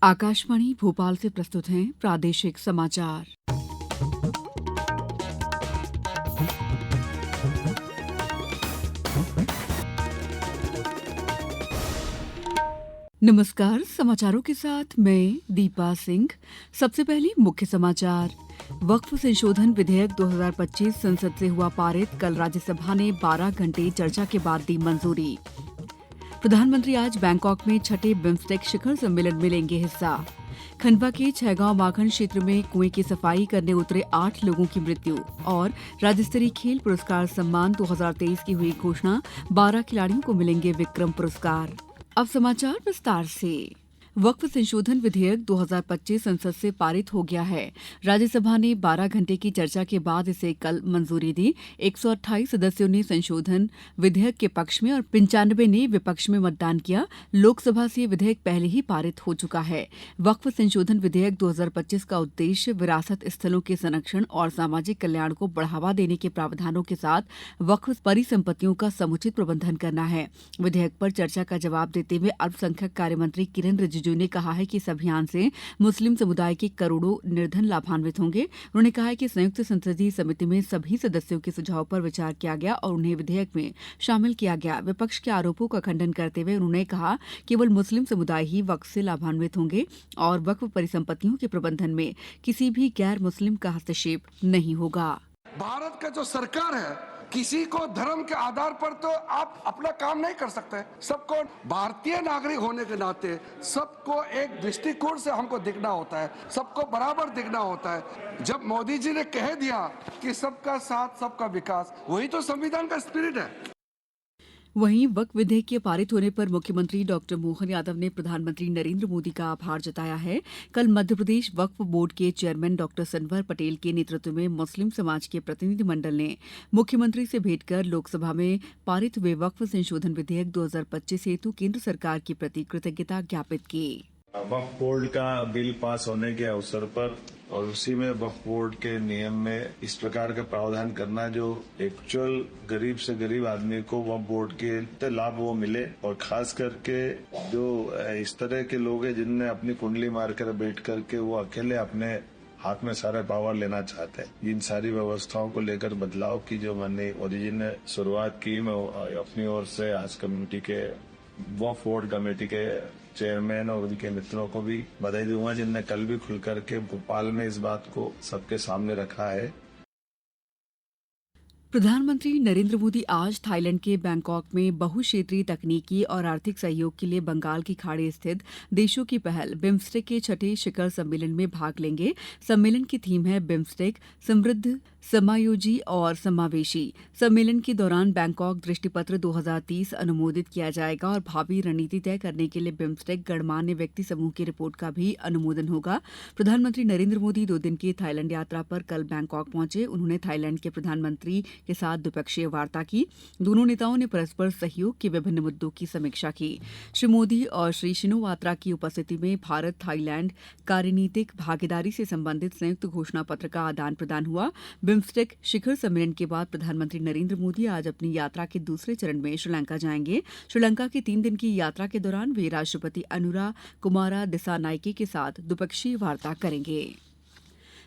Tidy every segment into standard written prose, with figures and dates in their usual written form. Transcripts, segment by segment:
आकाशवाणी भोपाल से प्रस्तुत हैं प्रादेशिक समाचार। नमस्कार, समाचारों के साथ मैं दीपा सिंह। सबसे पहले मुख्य समाचार। वक्फ संशोधन विधेयक 2025 संसद से हुआ पारित। कल राज्यसभा ने 12 घंटे चर्चा के बाद दी मंजूरी। प्रधानमंत्री आज बैंकॉक में छठे बिम्स्टेक शिखर सम्मेलन में लेंगे हिस्सा। खंडवा के छैगांव माखन क्षेत्र में कुएं की सफाई करने उतरे 8 लोगों की मृत्यु। और राज्य स्तरीय खेल पुरस्कार सम्मान 2023 की हुई घोषणा। 12 खिलाड़ियों को मिलेंगे विक्रम पुरस्कार। अब समाचार विस्तार से। वक्फ संशोधन विधेयक 2025 संसद से पारित हो गया है। राज्यसभा ने 12 घंटे की चर्चा के बाद इसे कल मंजूरी दी। 128 सदस्यों ने संशोधन विधेयक के पक्ष में और 95 ने विपक्ष में मतदान किया। लोकसभा से यह विधेयक पहले ही पारित हो चुका है। वक्फ संशोधन विधेयक 2025 का उद्देश्य विरासत स्थलों के संरक्षण और सामाजिक कल्याण को बढ़ावा देने के प्रावधानों के साथ वक्फ परिसंपत्तियों का समुचित प्रबंधन करना है। विधेयक पर चर्चा का जवाब देते हुए अल्पसंख्यक कार्य मंत्री किरेन रिजिजू ने कहा है कि इस अभियान से मुस्लिम समुदाय के करोड़ों निर्धन लाभान्वित होंगे। उन्होंने कहा है कि संयुक्त संसदीय समिति में सभी सदस्यों के सुझाव पर विचार किया गया और उन्हें विधेयक में शामिल किया गया। विपक्ष के आरोपों का खंडन करते हुए उन्होंने कहा केवल मुस्लिम समुदाय ही वक्फ से लाभान्वित होंगे और वक्फ परिसंपत्तियों के प्रबंधन में किसी भी गैर मुस्लिम का हस्तक्षेप नहीं होगा। भारत का जो सरकार है, किसी को धर्म के आधार पर तो आप अपना काम नहीं कर सकते। सबको भारतीय नागरिक होने के नाते सबको एक दृष्टिकोण से हमको दिखना होता है, सबको बराबर दिखना होता है। जब मोदी जी ने कह दिया कि सबका साथ सबका विकास, वही तो संविधान का स्पिरिट है। वहीं वक्फ विधेयक के पारित होने पर मुख्यमंत्री डॉक्टर मोहन यादव ने प्रधानमंत्री नरेंद्र मोदी का आभार जताया है। कल मध्यप्रदेश वक्फ बोर्ड के चेयरमैन डॉक्टर सनवर पटेल के नेतृत्व में मुस्लिम समाज के प्रतिनिधिमंडल ने मुख्यमंत्री से भेंट कर लोकसभा में पारित हुए वक्फ संशोधन विधेयक 2025 हेतु केंद्र सरकार के प्रति कृतज्ञता ज्ञापित की। वक्फ बोर्ड का बिल पास होने के अवसर पर और उसी में वक्फ बोर्ड के नियम में इस प्रकार का प्रावधान करना जो एक्चुअल गरीब से गरीब आदमी को वक्फ बोर्ड के लाभ वो मिले, और खास करके जो इस तरह के लोग हैं जिनने अपनी कुंडली मारकर बैठ करके वो अकेले अपने हाथ में सारे पावर लेना चाहते हैं। इन सारी व्यवस्थाओं को लेकर बदलाव की जो मैंने ओरिजिन शुरुआत की, मैं अपनी ओर से आज कमेटी के वक्फ बोर्ड कमेटी के चेयरमैन और उनके मित्रों को भी बधाई दूंगा जिनने कल भी खुल करके भोपाल में इस बात को सबके सामने रखा है। प्रधानमंत्री नरेंद्र मोदी आज थाईलैंड के बैंकॉक में बहुक्षेत्रीय तकनीकी और आर्थिक सहयोग के लिए बंगाल की खाड़ी स्थित देशों की पहल बिम्स्टेक के छठे शिखर सम्मेलन में भाग लेंगे। सम्मेलन की थीम है बिम्स्टेक समृद्ध, समायोजी और समावेशी। सम्मेलन के दौरान बैंकॉक दृष्टिपत्र 2030 अनुमोदित किया जाएगा और भावी रणनीति तय करने के लिए बिम्स्टेक गणमान्य व्यक्ति समूह की रिपोर्ट का भी अनुमोदन होगा। प्रधानमंत्री नरेंद्र मोदी 2 दिन की थाईलैंड यात्रा पर कल बैंकॉक पहुंचे। उन्होंने थाईलैंड के प्रधानमंत्री के साथ द्विपक्षीय वार्ता की। दोनों नेताओं ने परस्पर सहयोग के विभिन्न मुद्दों की समीक्षा की। श्री मोदी और श्री शिनोवात्रा की उपस्थिति में भारत थाईलैंड कार्यनीतिक भागीदारी से संबंधित संयुक्त घोषणा पत्र का आदान प्रदान हुआ। बिम्स्टेक शिखर सम्मेलन के बाद प्रधानमंत्री नरेंद्र मोदी आज अपनी यात्रा के दूसरे चरण में श्रीलंका जाएंगे। श्रीलंका की 3 दिन की यात्रा के दौरान वे राष्ट्रपति अनुरा कुमारा दिसानाइके के साथ द्विपक्षीय वार्ता करेंगे।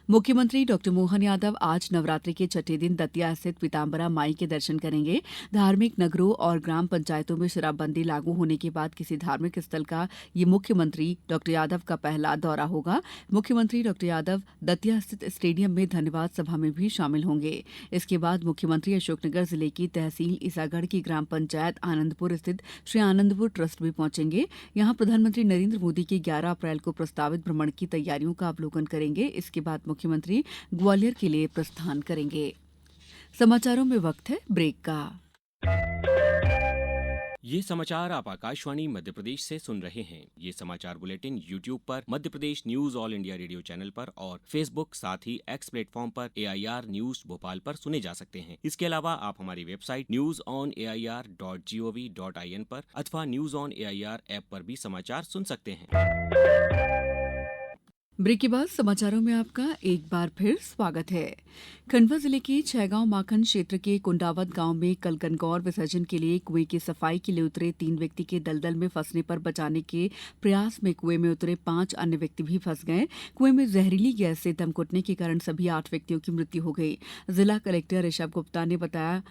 मुख्यमंत्री डॉक्टर मोहन यादव आज नवरात्रि के छठे दिन दतिया स्थित पीताम्बरा माई के दर्शन करेंगे। धार्मिक नगरों और ग्राम पंचायतों में शराबबंदी लागू होने के बाद किसी धार्मिक स्थल का ये मुख्यमंत्री डॉक्टर यादव का पहला दौरा होगा। मुख्यमंत्री डॉक्टर यादव दतिया स्थित स्टेडियम में धन्यवाद सभा में भी शामिल होंगे। इसके बाद मुख्यमंत्री अशोकनगर जिले की तहसील ईसागढ़ की ग्राम पंचायत आनंदपुर स्थित श्री आनंदपुर ट्रस्ट भी पहुंचेंगे। यहां प्रधानमंत्री नरेंद्र मोदी की 11 अप्रैल को प्रस्तावित भ्रमण की तैयारियों का अवलोकन करेंगे। इसके बाद मुख्यमंत्री ग्वालियर के लिए प्रस्थान करेंगे। समाचारों में वक्त है ब्रेक का। ये समाचार आप आकाशवाणी मध्य प्रदेश से सुन रहे हैं। ये समाचार बुलेटिन YouTube पर Madhya Pradesh news all India radio channel पर और Facebook साथ ही X प्लेटफॉर्म पर AIR न्यूज भोपाल पर सुने जा सकते हैं। इसके अलावा आप हमारी वेबसाइट newsonair.gov.in पर अथवा न्यूज ऑन AIR ऐप पर भी समाचार सुन सकते हैं। ब्रेक के बाद समाचारों में आपका एक बार फिर स्वागत है। खंडवा जिले के छैगांव माखन क्षेत्र के कुंडावत गांव में कल गणगौर विसर्जन के लिए कुएं की सफाई के लिए उतरे 3 व्यक्ति के दलदल में फंसने पर बचाने के प्रयास में कुएं में उतरे 5 अन्य व्यक्ति भी फंस गए। कुएं में जहरीली गैस से दम घुटने के कारण सभी 8 व्यक्तियों की मृत्यु हो गई। जिला कलेक्टर ऋषभ गुप्ता ने बताया,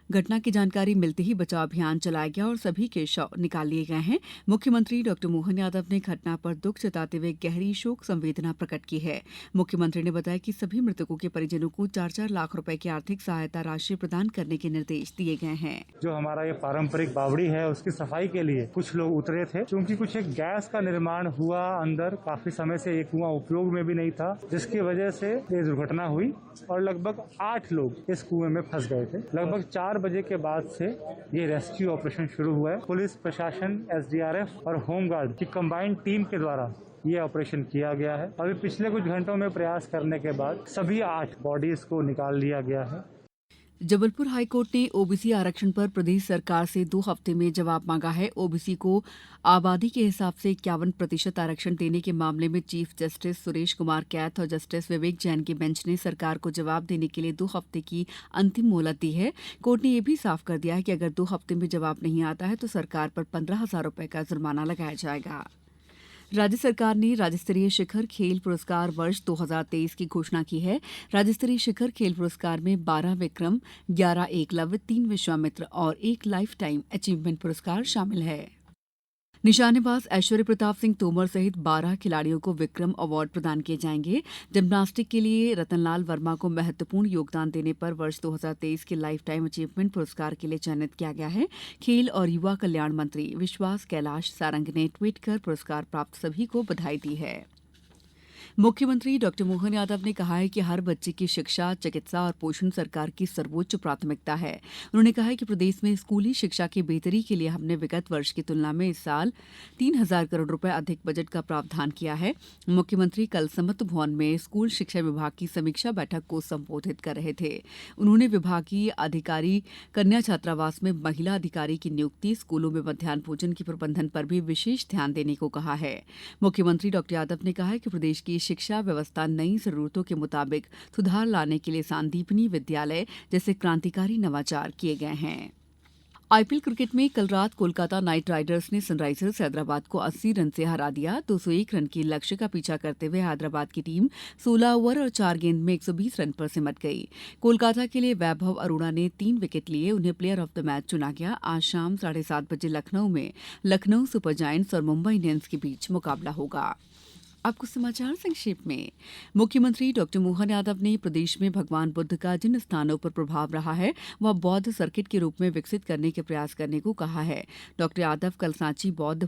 घटना की जानकारी मिलते ही बचाव अभियान चलाया गया और सभी के शव निकाल लिए गए हैं। मुख्यमंत्री डॉ मोहन यादव ने घटना पर दुख जताते हुए गहरी शोक संवेदना प्रकट की है। मुख्यमंत्री ने बताया कि सभी मृतकों के परिजनों को 4-4 लाख रुपए की आर्थिक सहायता राशि प्रदान करने के निर्देश दिए गए हैं। जो हमारा ये पारंपरिक बावड़ी है उसकी सफाई के लिए कुछ लोग उतरे थे, क्योंकि कुछ एक गैस का निर्माण हुआ अंदर, काफी समय से एक कुआं उपयोग में भी नहीं था, जिसकी वजह से ये दुर्घटना हुई और लगभग 8 लोग इस कुएं में फंस गए थे। लगभग 4 बजे के बाद से ये रेस्क्यू ऑपरेशन शुरू हुआ है। पुलिस प्रशासन, एसडीआरएफ और होमगार्ड की कंबाइंड टीम के द्वारा ये ऑपरेशन किया गया है। अभी पिछले कुछ घंटों में प्रयास करने के बाद सभी 8 बॉडीज को निकाल लिया गया है। जबलपुर हाईकोर्ट ने ओबीसी आरक्षण पर प्रदेश सरकार से 2 हफ्ते में जवाब मांगा है। ओबीसी को आबादी के हिसाब से 51% आरक्षण देने के मामले में चीफ जस्टिस सुरेश कुमार कैथ और जस्टिस विवेक जैन की बेंच ने सरकार को जवाब देने के लिए 2 हफ्ते की अंतिम मोहलत दी है। कोर्ट ने यह भी साफ कर दिया है कि अगर 2 हफ्ते में जवाब नहीं आता है तो सरकार पर 15,000 रुपए का जुर्माना लगाया जाएगा। राज्य सरकार ने राज्य स्तरीय शिखर खेल पुरस्कार वर्ष 2023 की घोषणा की है। राज्य स्तरीय शिखर खेल पुरस्कार में 12 विक्रम, 11 एकलव्य, 3 विश्वामित्र और 1 लाइफ टाइम अचीवमेंट पुरस्कार शामिल है। निशानेबाज ऐश्वर्य प्रताप सिंह तोमर सहित 12 खिलाड़ियों को विक्रम अवार्ड प्रदान किए जाएंगे। जिम्नास्टिक के लिए रतनलाल वर्मा को महत्वपूर्ण योगदान देने पर वर्ष 2023 के लाइफ टाइम अचीवमेंट पुरस्कार के लिए चयनित किया गया है। खेल और युवा कल्याण मंत्री विश्वास कैलाश सारंग ने ट्वीट कर पुरस्कार प्राप्त सभी को बधाई दी है। मुख्यमंत्री डॉ मोहन यादव ने कहा है कि हर बच्चे की शिक्षा, चिकित्सा और पोषण सरकार की सर्वोच्च प्राथमिकता है। उन्होंने कहा है कि प्रदेश में स्कूली शिक्षा की बेहतरी के लिए हमने विगत वर्ष की तुलना में इस साल 3,000 करोड़ रुपए अधिक बजट का प्रावधान किया है। मुख्यमंत्री कल समत्व भवन में स्कूल शिक्षा विभाग की समीक्षा बैठक को संबोधित कर रहे थे। उन्होंने विभागीय अधिकारी कन्या छात्रावास में महिला अधिकारी की नियुक्ति, स्कूलों में मध्याह्न भोजन के प्रबंधन पर भी विशेष ध्यान देने को कहा है। मुख्यमंत्री डॉ यादव ने कहा है कि प्रदेश की शिक्षा व्यवस्था नई जरूरतों के मुताबिक सुधार लाने के लिए सांदीपनी विद्यालय जैसे क्रांतिकारी नवाचार किए गए हैं। आईपीएल क्रिकेट में कल रात कोलकाता नाइट राइडर्स ने सनराइजर्स हैदराबाद को 80 रन से हरा दिया। 201 रन के लक्ष्य का पीछा करते हुए हैदराबाद की टीम 16 ओवर और 4 गेंद में 120 रन पर सिमट गई। कोलकाता के लिए वैभव अरोड़ा ने 3 विकेट लिए, उन्हें प्लेयर ऑफ द मैच चुना गया। आज शाम 7:30 बजे लखनऊ में लखनऊ सुपर जायंट्स और मुंबई इंडियंस के बीच मुकाबला होगा। अब कुछ समाचार संक्षेप में। मुख्यमंत्री डॉ मोहन यादव ने प्रदेश में भगवान बुद्ध का जिन स्थानों पर प्रभाव रहा है वह बौद्ध सर्किट के रूप में विकसित करने के प्रयास करने को कहा है। डॉ यादव कल सांची बौद्ध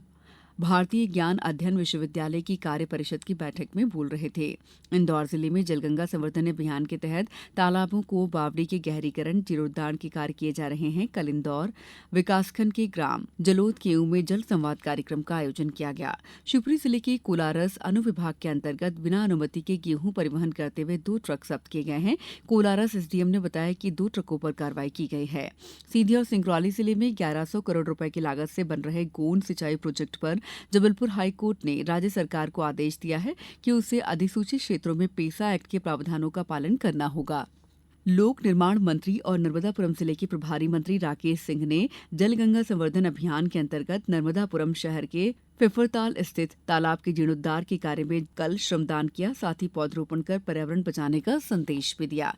भारतीय ज्ञान अध्ययन विश्वविद्यालय की कार्य परिषद की बैठक में बोल रहे थे। इंदौर जिले में जलगंगा संवर्धन अभियान के तहत तालाबों को बावड़ी के गहरीकरण, जीर्णोद्धार के कार्य किए जा रहे हैं। कल इंदौर विकासखंड के ग्राम जलोद केऊ में जल संवाद कार्यक्रम का आयोजन किया गया। शिवपुरी जिले के कोलारस अनुविभाग के अंतर्गत बिना अनुमति के गेहूं परिवहन करते हुए 2 ट्रक जब्त किए गए हैं। कोलारस एसडीएम ने बताया कि 2 ट्रकों पर कार्रवाई की गई है। सीधी और सिंगरौली जिले में 1100 करोड़ रुपए की लागत से बन रहे गोंड सिंचाई प्रोजेक्ट पर जबलपुर हाईकोर्ट ने राज्य सरकार को आदेश दिया है कि उसे अधिसूचित क्षेत्रों में पेसा एक्ट के प्रावधानों का पालन करना होगा। लोक निर्माण मंत्री और नर्मदापुरम जिले के प्रभारी मंत्री राकेश सिंह ने जलगंगा संवर्धन अभियान के अंतर्गत नर्मदापुरम शहर के फिफरताल स्थित तालाब के जीर्णोद्धार के कार्य में कल श्रमदान किया, साथ ही पौधरोपण कर पर्यावरण बचाने का संदेश भी दिया।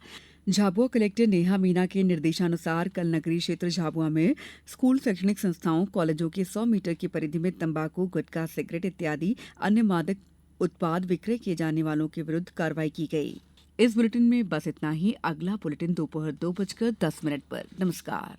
झाबुआ कलेक्टर नेहा मीना के निर्देशानुसार कल नगरीय क्षेत्र झाबुआ में स्कूल, शैक्षणिक संस्थाओं, कॉलेजों के 100 मीटर की परिधि में तंबाकू, गुटखा, सिगरेट इत्यादि अन्य मादक उत्पाद विक्रय किए जाने वालों के विरुद्ध कार्रवाई की गई। इस बुलेटिन में बस इतना ही। अगला बुलेटिन दोपहर 2:10 पर। नमस्कार।